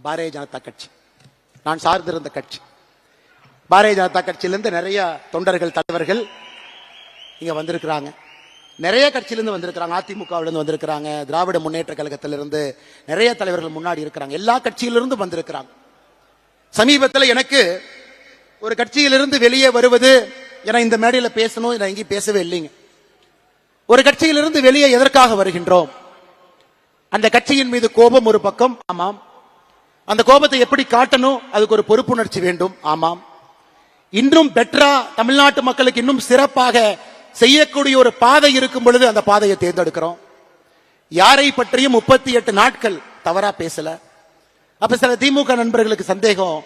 பாரதிய ஜனதா கட்சி நான் சார்ந்திருந்த கட்சி. பாரதிய ஜனதா கட்சியிலிருந்து நிறைய தொண்டர்கள் தலைவர்கள் இங்க வந்திருக்கிறாங்க. நிறைய கட்சியிலிருந்து வந்திருக்கிறாங்க. அதிமுகவிலிருந்து வந்திருக்கிறாங்க. திராவிட முன்னேற்ற கழகத்திலிருந்து நிறைய தலைவர்கள் முன்னாடி இருக்கிறாங்க. எல்லா கட்சியிலிருந்து வந்திருக்கிறாங்க. சமீபத்தில் எனக்கு ஒரு கட்சியிலிருந்து வெளியே வருவது, ஏன்னா இந்த மேடையில் பேசணும், நான் எங்கேயும் பேசவே இல்லைங்க. ஒரு கட்சியிலிருந்து வெளியே எதற்காக வருகின்றோம்? அந்த கட்சியின் மீது கோபம் ஒரு பக்கம், ஆமாம். அந்த கோபத்தை எப்படி காட்டணும், அதுக்கு ஒரு பொறுப்புணர்ச்சி வேண்டும், ஆமாம். இன்னும் பெட்டரா தமிழ்நாட்டு மக்களுக்கு இன்னும் சிறப்பாக செய்யக்கூடிய ஒரு பாதை இருக்கும் பொழுது அந்த பாதையை தேர்ந்தெடுக்கிறோம். யாரை பற்றியும் 38 நாட்கள் தவறா பேசல. அப்ப சில திமுக நண்பர்களுக்கு சந்தேகம்,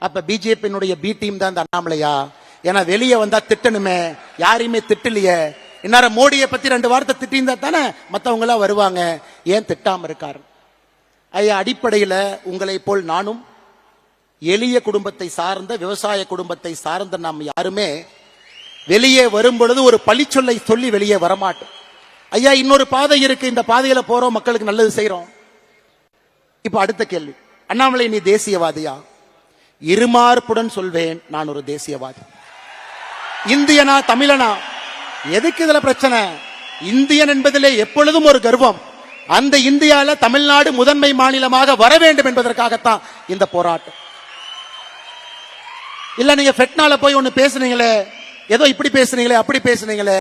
அப்ப பிஜேபியினுடைய பி டீம் தான் இந்த அண்ணாமலையா? ஏன்னா வெளியே வந்தா திட்டணுமே, யாரையுமே திட்டலையே. இந்நேரம் மோடியை பத்தி 2 வார்த்தை திட்டிருந்தா தானே மற்றவங்க எல்லாம் வருவாங்க, ஏன் திட்டாம இருக்காரு? ஐயா, அடிப்படையில் உங்களை போல் நானும் எளிய குடும்பத்தை சார்ந்த, விவசாய குடும்பத்தை சார்ந்த நாம் யாருமே வெளியே வரும் பொழுது ஒரு பழிச்சொல்லை சொல்லி வெளியே வரமாட்டோம். ஐயா, இன்னொரு பாதை இருக்கு, இந்த பாதையில போறோம், மக்களுக்கு நல்லது செய்யறோம். இப்ப அடுத்த கேள்வி, அண்ணாமலை நீ தேசியவாதியா? இருமார்ப்புடன் சொல்வேன், நான் ஒரு தேசியவாதி. இந்தியனா தமிழனா? எதுக்கு இதுல பிரச்சனை? இந்தியன் என்பதிலே எப்பொழுதும் ஒரு கர்வம். அந்த இந்தியால தமிழ்நாடு முதன்மை மாநிலமாக வர வேண்டும் என்பதற்காகத்தான் இந்த போராட்டம். இல்ல நீங்க ஃபெட்னால போய் ஒண்ணு பேசுனீங்களே, ஏதோ இப்படி பேசுனீங்களே, அப்படி பேசுனீங்களே.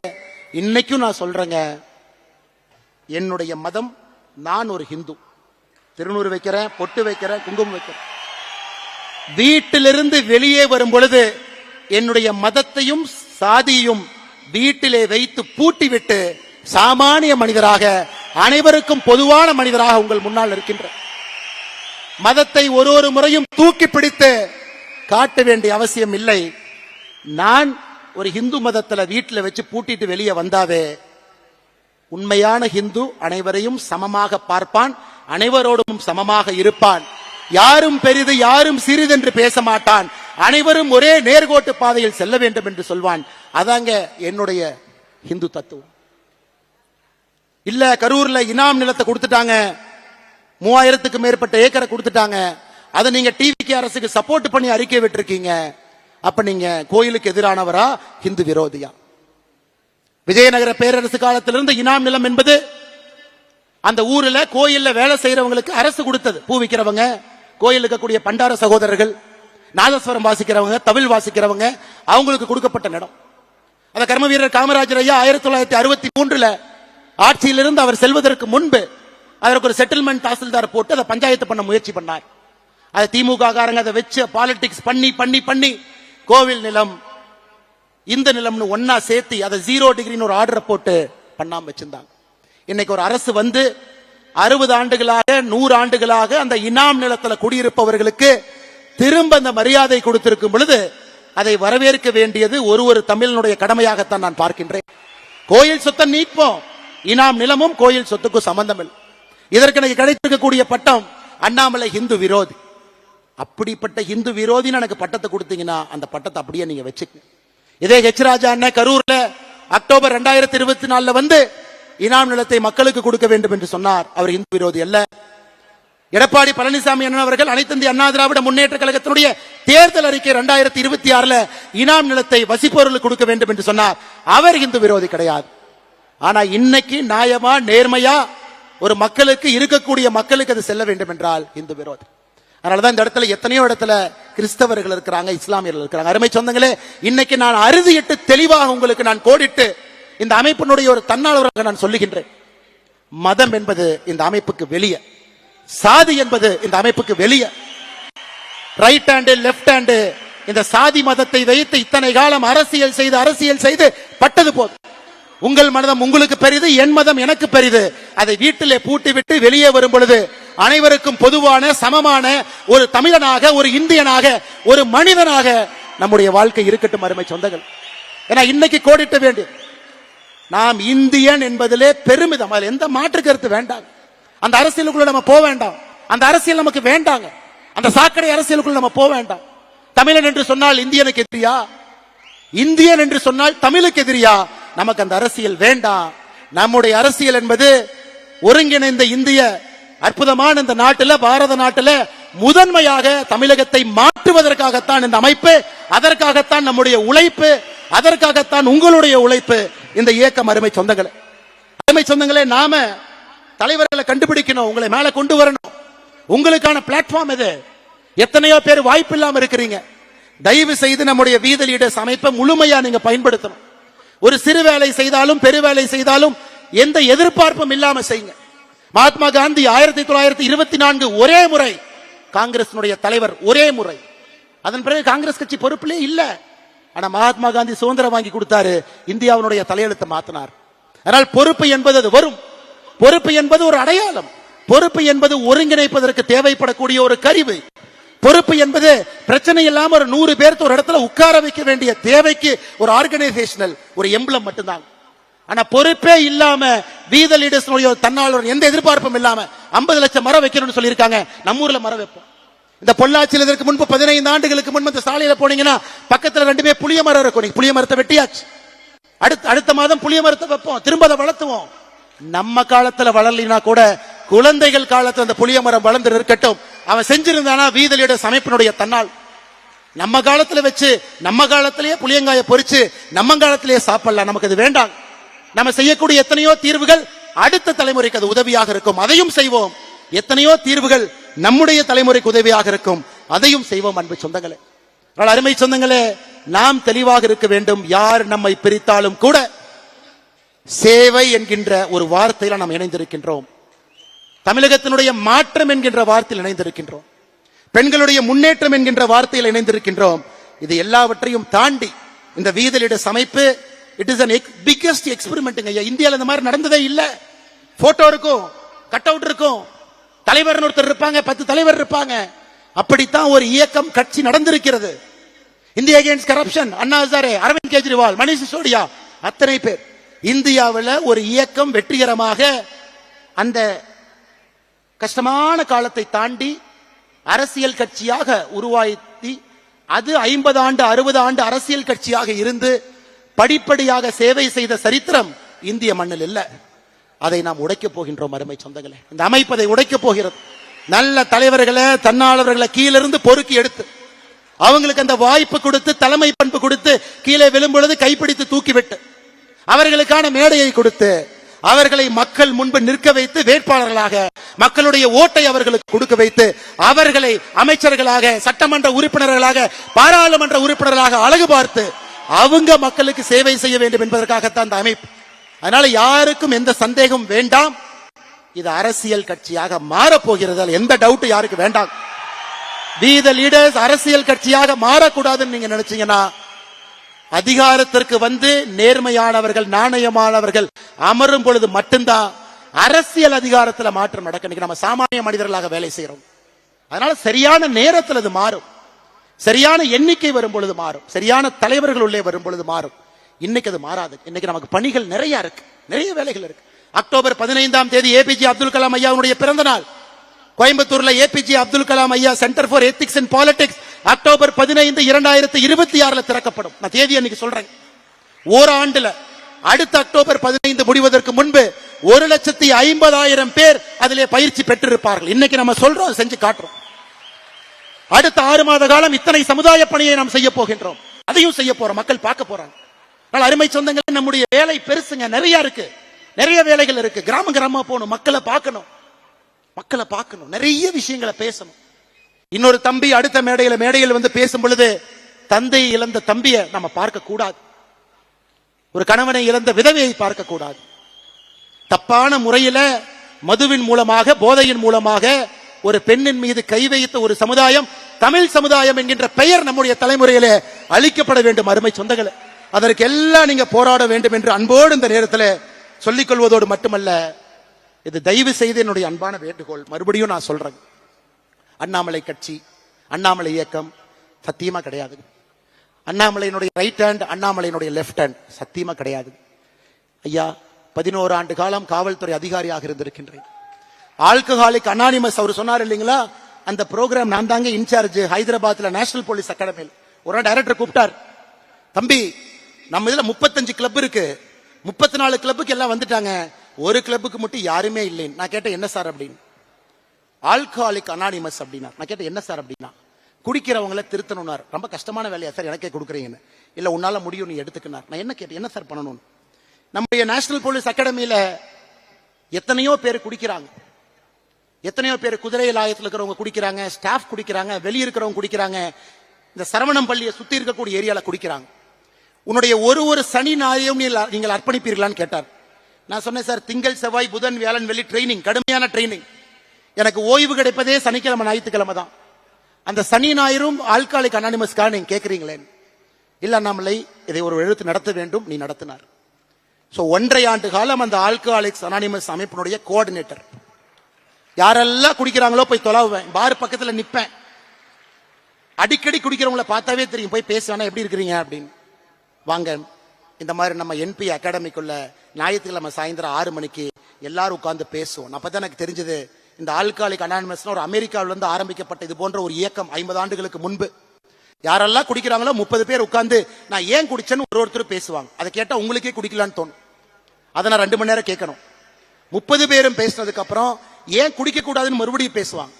இன்னைக்கும் நான் சொல்றேங்க, என்னுடைய மதம், நான் ஒரு ஹிந்து. திருநூறு வைக்கிறேன், பொட்டு வைக்கிறேன், குங்குமம் வைக்கிறேன். வீட்டிலிருந்து வெளியே வரும் பொழுது என்னுடைய மதத்தையும் சாதியையும் வீட்டிலே வைத்து பூட்டிவிட்டு சாமானிய மனிதராக, அனைவருக்கும் பொதுவான மனிதராக உங்கள் முன்னால் இருக்கின்ற மதத்தை ஒரு முறையும் தூக்கி பிடித்து காட்ட வேண்டிய அவசியம் இல்லை. நான் ஒரு ஹிந்து மதத்தில் வீட்டில் வச்சு பூட்டிட்டு வெளியே வந்தாவே, உண்மையான ஹிந்து அனைவரையும் சமமாக பார்ப்பான், அனைவரோடும் சமமாக இருப்பான். யாரும் பெரிது யாரும் சிறிது என்று பேச மாட்டான். அனைவரும் ஒரே நேர்கோட்டு பாதையில் செல்ல வேண்டும் என்று சொல்வான். அதாங்க என்னுடைய ஹிந்து தத்துவம். இல்ல கரூர்ல இனாம் நிலத்தை கொடுத்துட்டாங்க, 3000க்கு மேற்பட்ட ஏக்கரை கொடுத்துட்டாங்க, அதை நீங்க டிவிக்கு அரசுக்கு சப்போர்ட் பண்ணி அறிக்கை விட்டுருக்கீங்க. அப்ப நீங்க கோயிலுக்கு எதிரானவரா, ஹிந்து விரோதியா? விஜயநகர பேரரசு காலத்திலிருந்து இனாம் நிலம் என்பது அந்த ஊர்ல கோயில்ல வேலை செய்யறவங்களுக்கு அரசு கொடுத்தது. பூ விற்கிறவங்க, கோயில் இருக்கக்கூடிய பண்டார சகோதரர்கள், நாதஸ்வரம் வாசிக்கிறவங்க, தவில் வாசிக்கிறவங்க, அவங்களுக்கு கொடுக்கப்பட்ட இடம். அந்த கர்ம வீரர் காமராஜர் ஐயா 1963 ஆட்சியிலிருந்து அவர் செல்வதற்கு முன்பு அதற்கு ஒரு செட்டில்மெண்ட் தாசில்தார் போட்டு அதை பஞ்சாயத்து பண்ண முயற்சி பண்ணார். அதை திமுக காரங்க அதை வச்சு பாலிடிக்ஸ் பண்ணி பண்ணி பண்ணி கோவில் நிலம் இந்த நிலம்னு ஒன்னா சேர்த்து அதை 0 டிகிரின்னு ஒரு ஆர்டரை போட்டு பண்ணாம வச்சிருந்தாங்க. இன்னைக்கு ஒரு அரசு வந்து 60 ஆண்டுகளாக 100 ஆண்டுகளாக அந்த இனாம் நிலத்துல குடியிருப்பவர்களுக்கு திரும்ப அந்த மரியாதை கொடுத்திருக்கும் பொழுது அதை வரவேற்க வேண்டியது ஒரு தமிழனுடைய கடமையாகத்தான் நான் பார்க்கின்றேன். கோயில் சொத்தை நீட்போம், இனாம் நிலமும் கோயில் சொத்துக்கும் சம்பந்தம் இல்லை. இதற்கு எனக்கு கிடைத்திருக்கக்கூடிய பட்டம் அண்ணாமலை ஹிந்து விரோதி. அப்படிப்பட்ட ஹிந்து விரோதின்னு எனக்கு பட்டத்தை கொடுத்தீங்கன்னா அந்த பட்டத்தை அப்படியே நீங்க வச்சுக்கங்க. இதே ஹெச் ராஜா அண்ணன் கரூர்ல அக்டோபர் 2024 வந்து இனாம் நிலத்தை மக்களுக்கு கொடுக்க வேண்டும் என்று சொன்னார். அவர் இந்து விரோதி அல்ல. எடப்பாடி பழனிசாமி அண்ணன் அவர்கள் அனைத்து இந்திய அண்ணா திராவிட முன்னேற்ற கழகத்தினுடைய தேர்தல் அறிக்கை 2026 இனாம் நிலத்தை வசிப்பவர்களுக்கு கொடுக்க வேண்டும் என்று சொன்னார். அவர் இந்து விரோதி கிடையாது. ஆனா இன்னைக்கு நியாயமா நேர்மையா ஒரு மக்களுக்கு இருக்கக்கூடிய மக்களுக்கு அது செல்ல வேண்டும் என்றால் இந்து விரோதி. அதனாலதான் இந்த இடத்துல எத்தனையோ இடத்துல கிறிஸ்தவர்கள் இருக்கிறாங்க, இஸ்லாமியர்கள் இருக்கிறாங்க. அருமை சொந்தங்களே, இன்னைக்கு நான் அறுதியிட்டு தெளிவாக உங்களுக்கு நான் கோடிட்டு இந்த அமைப்பினுடைய ஒரு தன்னாளராக நான் சொல்லுகின்றேன். மதம் என்பது இந்த அமைப்புக்கு வெளியே, சாதி என்பது இந்த அமைப்புக்கு வெளியே. ரைட் ஹேண்டு லெப்ட் ஹேண்டு இந்த சாதி மதத்தை வைத்து இத்தனை காலம் அரசியல் செய்து பட்டது போதும். உங்கள் மதம் உங்களுக்கு பெரிது, என் மதம் எனக்கு பெரிது. அதை வீட்டிலே பூட்டி விட்டு வெளியே வரும் பொழுது அனைவருக்கும் பொதுவான சமமான ஒரு தமிழனாக, ஒரு இந்தியனாக, ஒரு மனிதனாக நம்முடைய வாழ்க்கை இருக்கட்டும். அருமை சொந்தங்கள், ஏன்னா இன்னைக்கு கோடிட்ட வேண்டிய நாம் இந்தியன் என்பதிலே பெருமிதம், அதில் எந்த மாற்று கருத்து வேண்டாம். அந்த அரசியலுக்குள்ள நம்ம போக வேண்டாம், அந்த அரசியல் நமக்கு வேண்டாங்க. அந்த சாக்கடை அரசியலுக்குள்ள நம்ம போக வேண்டாம். தமிழன் என்று சொன்னால் இந்தியனுக்கு எதிரியா? இந்தியன் என்று சொன்னால் தமிழுக்கு எதிரியா? நமக்கு அந்த அரசியல் வேண்டாம். நம்முடைய அரசியல் என்பது ஒருங்கிணைந்த இந்திய அற்புதமான இந்த நாட்டில், பாரத நாட்டில் முதன்மையாக தமிழகத்தை மாற்றுவதற்காகத்தான் இந்த அமைப்பு, அதற்காகத்தான் நம்முடைய உழைப்பு, அதற்காகத்தான் உங்களுடைய உழைப்பு இந்த இயக்கம். அருமை சொந்தங்களே, நாம தலைவர்களை கண்டுபிடிக்கணும், உங்களை மேல கொண்டு வரணும். உங்களுக்கான பிளாட்ஃபார்ம் இது. எத்தனையோ பேர் வாய்ப்பு இல்லாம இருக்கிறீங்க. தயவு செய்து நம்முடைய வீத லீடர்ஸ் அமைப்பை முழுமையா நீங்க பயன்படுத்தணும். ஒரு சிறு வேலை செய்தாலும் பெரு வேலை செய்தாலும் எந்த எதிர்பார்ப்பும் இல்லாம செய்யுங்க. மகாத்மா காந்தி 1924 ஒரே முறை காங்கிரஸ் தலைவர், ஒரே முறை. அதன் பிறகு காங்கிரஸ் கட்சி பொறுப்பிலே இல்ல. ஆனா மகாத்மா காந்தி சுதந்திரம் வாங்கி கொடுத்தாரு, இந்தியாவுடைய தலையெழுத்தை மாத்தினார். அதனால் பொறுப்பு என்பது அது வரும். பொறுப்பு என்பது ஒரு அடையாளம். பொறுப்பு என்பது ஒருங்கிணைப்பதற்கு தேவைப்படக்கூடிய ஒரு கருவி. பொறுப்பு என்பது பிரச்சனை இல்லாம ஒரு 100 பேருக்கு ஒரு இடத்துல உட்கார வைக்க வேண்டிய தேவைக்கு ஒரு ஆர்கனைசேஷனல் ஒரு எம்பளம் மட்டும்தான். ஆனா பொறுப்பே இல்லாம வீத லீடர்ஸ் தன்னாளர் எந்த எதிர்பார்ப்பும் இல்லாம 50 லட்சம் மரம் வைக்கணும்னு சொல்லியிருக்காங்க. நம்ம ஊர்ல மரம் வைப்போம். இந்த பொள்ளாச்சியில் இதற்கு முன்பு 15 ஆண்டுகளுக்கு முன்பு இந்த சாலையில போனீங்கன்னா பக்கத்துல 2 புளிய மரம் இருக்கும். புளிய மரத்தை வெட்டியாச்சு. அடுத்த மாதம் புளிய மரத்தை வைப்போம், திரும்ப அதை வளர்த்துவோம். நம்ம காலத்துல வளரலினா கூட குழந்தைகள் காலத்துல அந்த புளிய மரம் வளர்ந்து இருக்கட்டும். அவன் செஞ்சிருந்தானா வீத லீடர்ஸ் அமைப்பினுடைய தன்னால். நம்ம காலத்துல வச்சு நம்ம காலத்திலேயே புளியங்காய பொறிச்சு நம்ம காலத்திலேயே சாப்பிடலாம். நமக்கு அது வேண்டாம். நம்ம செய்யக்கூடிய எத்தனையோ தீர்வுகள் அடுத்த தலைமுறைக்கு அது உதவியாக இருக்கும், அதையும் செய்வோம். எத்தனையோ தீர்வுகள் நம்முடைய தலைமுறைக்கு உதவியாக இருக்கும், அதையும் செய்வோம். அன்பு சொந்தங்களே, அருமை சொந்தங்களே, நாம் தெளிவாக இருக்க வேண்டும். யார் நம்மை பிரித்தாலும் கூட சேவை என்கின்ற ஒரு வார்த்தையில நாம் இணைந்திருக்கின்றோம். தமிழகத்தினுடைய மாற்றம் என்கின்ற வார்த்தையில் இணைந்திருக்கின்றோம். பெண்களுடைய முன்னேற்றம் என்கின்ற வார்த்தையில் இணைந்திருக்கின்றோம். இது எல்லாவற்றையும் தாண்டி இந்த வீத லீடர்ஸ் அமைப்பு it is an biggest experiment. இந்தியாவில் இந்த மாதிரி நடந்ததே இல்ல. போட்டோ இருக்கும், கட் அவுட் இருக்கும், தலைவர் ஒருத்தர் இருப்பாங்க, 10 தலைவர் இருப்பாங்க. அப்படித்தான் ஒரு இயக்கம், கட்சி நடந்திருக்கிறது. India against corruption, Anna Hazare, Aravind Kejriwal, Manish Sisodia, அத்தனை பேர். இந்தியாவில் ஒரு இயக்கம் வெற்றிகரமாக அந்த கஷ்டமான காலத்தை தாண்டி அரசியல் கட்சியாக உருவாக்கி, அது 50 ஆண்டு 60 ஆண்டு அரசியல் கட்சியாக இருந்து படிப்படியாக சேவை செய்த சரித்திரம் இந்திய மண்ணில் இல்ல. அதை நாம் உடைக்கப் போகின்றோம். அருமை சொந்தங்களே, இந்த அமைப்பதை உடைக்கப் போகிறது. நல்ல தலைவர்களை, தன்னாளர்களை கீழிருந்து பொறுக்கி எடுத்து அவங்களுக்கு அந்த வாய்ப்பு கொடுத்து, தலைமை பண்பு கொடுத்து, கீழே விழும்பொழுது கைப்பிடித்து தூக்கிவிட்டு அவர்களுக்கான மேடையை கொடுத்து அவர்களை மக்கள் முன்பு நிற்க வைத்து வேட்பாளர்களாக மக்களுடைய ஓட்டை அவர்களுக்கு கொடுக்க வைத்து அவர்களை அமைச்சர்களாக, சட்டமன்ற உறுப்பினர்களாக, பாராளுமன்ற உறுப்பினர்களாக அழகு பார்த்து அவங்க மக்களுக்கு சேவை செய்ய வேண்டும் என்பதற்காகத்தான் அந்த அமைப்பு. அதனால யாருக்கும் எந்த சந்தேகம் வேண்டாம், இது அரசியல் கட்சியாக மாறப்போகிறது. எந்த டவுட் யாருக்கு வேண்டாம். வீத லீடர்ஸ் அரசியல் கட்சியாக மாறக்கூடாதுன்னு நீங்க நினைச்சீங்கன்னா, அதிகாரத்திற்கு வந்து நேர்மையானவர்கள், நாணயமானவர்கள் அமரும் பொழுது மட்டும்தான் அரசியல் அதிகாரத்தில் மாற்றம் நடக்க. நம்ம சாமானிய மனிதர்களாக வேலை செய்யறோம். அதனால சரியான நேரத்தில் அது மாறும், சரியான எண்ணிக்கை வரும் பொழுது மாறும், சரியான தலைவர்கள் உள்ளே வரும் பொழுது மாறும். இன்னைக்கு அது மாறாது. இன்னைக்கு நமக்கு பணிகள் நிறைய இருக்கு, நிறைய வேலைகள் இருக்கு. அக்டோபர் 15ஆம் தேதி ஏபிஜே அப்துல் கலாம் ஐயாவுடைய பிறந்த நாள். கோயம்புத்தூர்ல ஏபிஜே அப்துல் கலாம் ஐயா centre for ethics and politics October 15, 2026 திறக்கப்படும். நான் தேதி அன்னைக்கு சொல்றேன். ஓராண்டுல அடுத்த அக்டோபர் 15 முடிவதற்கு முன்பு 1,50,000 பேர் அதிலே பயிற்சி பெற்றிருப்பார்கள். இன்னைக்கு நம்ம சொல்றோம், செஞ்சு காட்டுறோம். அடுத்த 6 மாத காலம் இத்தனை சமுதாய பணியை நாம் செய்ய போகின்றோம். அதையும் செய்ய போறோம், மக்கள் பார்க்க போறாங்க. அருமை சொந்தங்கள், நம்முடைய வேலை பெருசுங்க, நிறைய இருக்கு, நிறைய வேலைகள் இருக்கு. கிராமமா போகணும், மக்களை பார்க்கணும், நிறைய விஷயங்களை பேசணும். இன்னொரு தம்பி அடுத்த மேடையில் வந்து பேசும் பொழுது தந்தை இழந்த தம்பியை நம்ம பார்க்க கூடாது, ஒரு கணவனை இழந்த விதவையை பார்க்க கூடாது. தப்பான முறையில மதுவின் மூலமாக, போதையின் மூலமாக ஒரு பெண்ணின் மீது கை வைத்த ஒரு சமுதாயம் தமிழ் சமுதாயம் என்கின்ற பெயர் நம்முடைய தலைமுறையிலே அளிக்கப்பட வேண்டும். அருமை சொந்தங்களே, அதற்கு எல்லாம் நீங்க போராட வேண்டும் என்று அன்போடு இந்த நேரத்தில் சொல்லிக் கொள்வதோடு மட்டுமல்ல, இது தயவு செய்து என்னுடைய அன்பான வேண்டுகோள். மறுபடியும் நான் சொல்றேன், அண்ணாமலை கட்சி, அண்ணாமலை இயக்கம் சத்தியமா கிடையாது. அண்ணாமலையினுடைய ரைட் ஹேண்ட், அண்ணாமலையினுடைய லெப்ட் ஹேண்ட் சத்தியமா கிடையாது. ஐயா 11 ஆண்டு காலம் காவல்துறை அதிகாரியாக இருந்திருக்கின்றேன். ஆல்கஹாலிக் அனானிமஸ் அவர் சொன்னார் இல்லைங்களா, அந்த ப்ரோக்ராம் நான் தாங்க இன்சார்ஜ். ஹைதராபாத்ல நேஷனல் போலீஸ் அகாடமியில் ஒரு டைரக்டர் கூப்பிட்டார், தம்பி நம்ம இதுல 35 கிளப் இருக்கு, 34 கிளப்புக்கு எல்லாம் வந்துட்டாங்க, ஒரு கிளப்புக்கு மட்டும் யாருமே இல்லைன்னு. நான் கேட்டேன், என்ன சார் அப்படின்னு. ஆல்கஹாலிக் அனானிமஸ் அப்படின்னா. நான் கேட்டேன் என்ன சார் அப்படின்னா, குடிக்கிறவங்களை திருத்தணும்னார். ரொம்ப கஷ்டமான வேலையா சார் எனக்கே கொடுக்குறீங்கன்னு. இல்ல உன்னால முடியும், நீ எடுத்துக்கினார். நான் என்ன கேட்டேன், என்ன சார் பண்ணணும்னு. நம்முடைய நேஷனல் போலீஸ் அகாடமியில எத்தனையோ பேர் குடிக்கிறாங்க, எத்தனையோ பேர் குதிரை லாயத்தில் இருக்கிறவங்க குடிக்கிறாங்க, ஸ்டாஃப் குடிக்கிறாங்க, வெளியே இருக்கிறவங்க குடிக்கிறாங்க, இந்த சரவணம் பள்ளியை சுத்தி இருக்கக்கூடிய ஏரியால குடிக்கிறாங்க. உன்னுடைய ஒரு சனி ஞாயிறும் நீங்கள் அர்ப்பணிப்பீர்களான்னு கேட்டார். நான் சொன்னேன் சார், திங்கள் செவ்வாய் புதன் வியாழன் வெள்ளி ட்ரைனிங், கடுமையான ட்ரைனிங். எனக்கு ஓய்வு கிடைப்பதே சனிக்கிழமை ஞாயிற்றுக்கிழமை தான். அந்த சனி ஞாயிறும் ஆல்கஹாலிக் அனானிமஸ்க்காக நீங்க கேட்கறீங்களே. இல்ல அண்ணாமலை, இதை ஒரு எழுத்து நடத்த வேண்டும், நீ நடத்தினார். சோ 1.5 ஆண்டு காலம் அந்த ஆல்கஹாலிக்ஸ் அனானிமஸ் அமைப்பினுடைய கோஆர்டினேட்டர். யாரெல்லாம் குடிக்கிறாங்களோ போய் தொலைவேன், பார் பக்கத்துல நிப்பேன். அடிக்கடி குடிக்கிறவங்களை பார்த்தாவே தெரியும், போய் பேசுவானா எப்படி இருக்கிறீங்க அப்படின்னு. வாங்க, இந்த மாதிரி நம்ம என்பி அகாடமிக்குள்ள ஞாயிற்றுக்கிழமை சாயந்தரம் 6 மணிக்கு எல்லாரும் உட்கார்ந்து பேசுவோம். அப்பதான் எனக்கு தெரிஞ்சது, இந்த ஆல்கஹாலிக் அனானிமஸ் ஒரு அமெரிக்காவிலிருந்து ஆரம்பிக்கப்பட்ட இது போன்ற ஒரு இயக்கம் 50 ஆண்டுகளுக்கு முன்பு. யாரெல்லாம் குடிக்கிறாங்களோ 30 பேர் உட்கார்ந்து நான் ஏன் குடிச்சேன்னு ஒருத்தர் பேசுவாங்க. அதை கேட்டா உங்களுக்கே குடிக்கலான்னு தோணும். அதை நான் 2 மணி நேரம் கேட்கணும். 30 பேரும் பேசினதுக்கு அப்புறம் ஏன் குடிக்க கூடாதுன்னு மறுபடியும் பேசுவாங்க.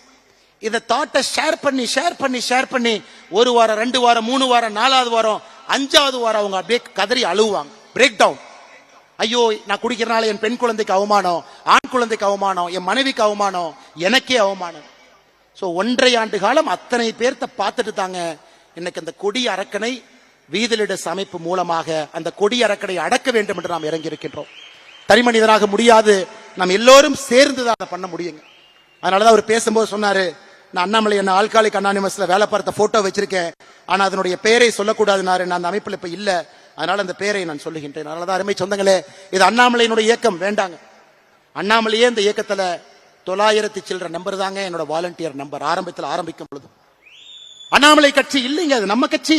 இதை தாட்டை ஷேர் பண்ணி 1 வாரம் 2 வாரம் 3 வாரம் 4வது வாரம் 5வது வாரம் அவங்க அப்படியே கதறி அழுவாங்க, பிரேக் டவுன். ஐயோ, நான் குடிக்கிறனால என் பெண் குழந்தைக்கு அவமானம், ஆண் குழந்தைக்கு அவமானம், என் மனைவிக்கு அவமானம், எனக்கே அவமானம். சோ 1.5 ஆண்டு காலம் அத்தனை பேர்த்த பார்த்துட்டு தாங்க இன்னைக்கு அந்த கொடி அரக்கனை வீதிலிடஸ் அமைப்பு மூலமாக அந்த கொடி அரக்கனை அடக்க வேண்டும் என்று நாம் இறங்கி இருக்கின்றோம். தனி மனிதனாக முடியாது, நாம் எல்லோரும் சேர்ந்துதான் அதை பண்ண முடியுங்க. அதனாலதான் அவர் பேசும்போது சொன்னாரு, நான் அண்ணாமலை என்ன ஆல்கஹாலிக் அனானிமஸ்ல வேலை பார்த்த போட்டோ வச்சிருக்கேன், ஆனா அதனுடைய பெயரை சொல்லக்கூடாதுனாரு. நான் அந்த அமைப்புல இப்ப இல்ல, அதனால அந்த பெயரை நான் சொல்லுகின்றேன். அதனாலதான் அருமை சொந்தங்களே, இது அண்ணாமலையினுடைய இயக்கம் வேண்டாங்க. அண்ணாமலையே இந்த இயக்கத்துல 900 சில்லற நம்பர் தாங்க என்னோட வாலண்டியர் நம்பர். ஆரம்பிக்கும் பொழுது அண்ணாமலை கட்சி இல்லைங்க, அது நம்ம கட்சி.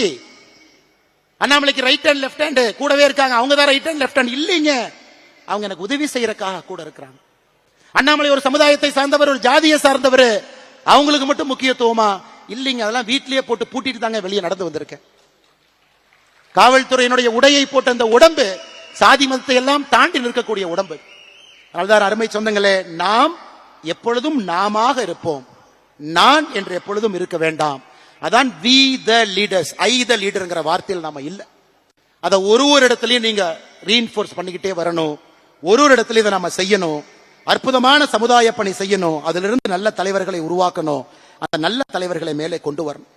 அண்ணாமலைக்கு ரைட் ஹேண்ட் லெஃப்ட் ஹேண்ட் கூடவே இருக்காங்க, அவங்க தான் ரைட் ஹேண்ட் லெஃப்ட் ஹேண்ட் இல்லைங்க. அவங்க எனக்கு உதவி செய்யறதுக்காக கூட இருக்கிறாங்க. அண்ணாமலை ஒரு சமுதாயத்தை சார்ந்தவர், ஒரு ஜாதியை சார்ந்தவர், அவங்களுக்கு மட்டும் முக்கியத்துவமா இல்லைங்க. அதெல்லாம் வீட்டிலேயே போட்டு பூட்டிட்டு தாங்க வெளியே நடந்து வந்திருக்கேன். காவல்துறையினுடைய உடையை போட்ட அந்த உடம்பு சாதி மதத்தை எல்லாம் தாண்டி நிற்கக்கூடிய உடம்பு. அதனால்தான் அருமை சொந்தங்களே, நாம் எப்பொழுதும் நாமாக இருப்போம், நான் என்று எப்பொழுதும் இருக்க வேண்டாம். அதான் வி த லீடர்ஸ், ஐ த லீடர்ங்கிற வார்த்தையில் நாம இல்ல. அதை ஒரு இடத்துலயும் நீங்க ரீஇன்ஃபோர்ஸ் பண்ணிக்கிட்டே வரணும். ஒரு இடத்துலயும் இதை நாம செய்யணும். அற்புதமான சமுதாய பணி செய்யணும். அதிலிருந்து நல்ல தலைவர்களை உருவாக்கணும். அந்த நல்ல தலைவர்களை மேலே கொண்டு வரணும்.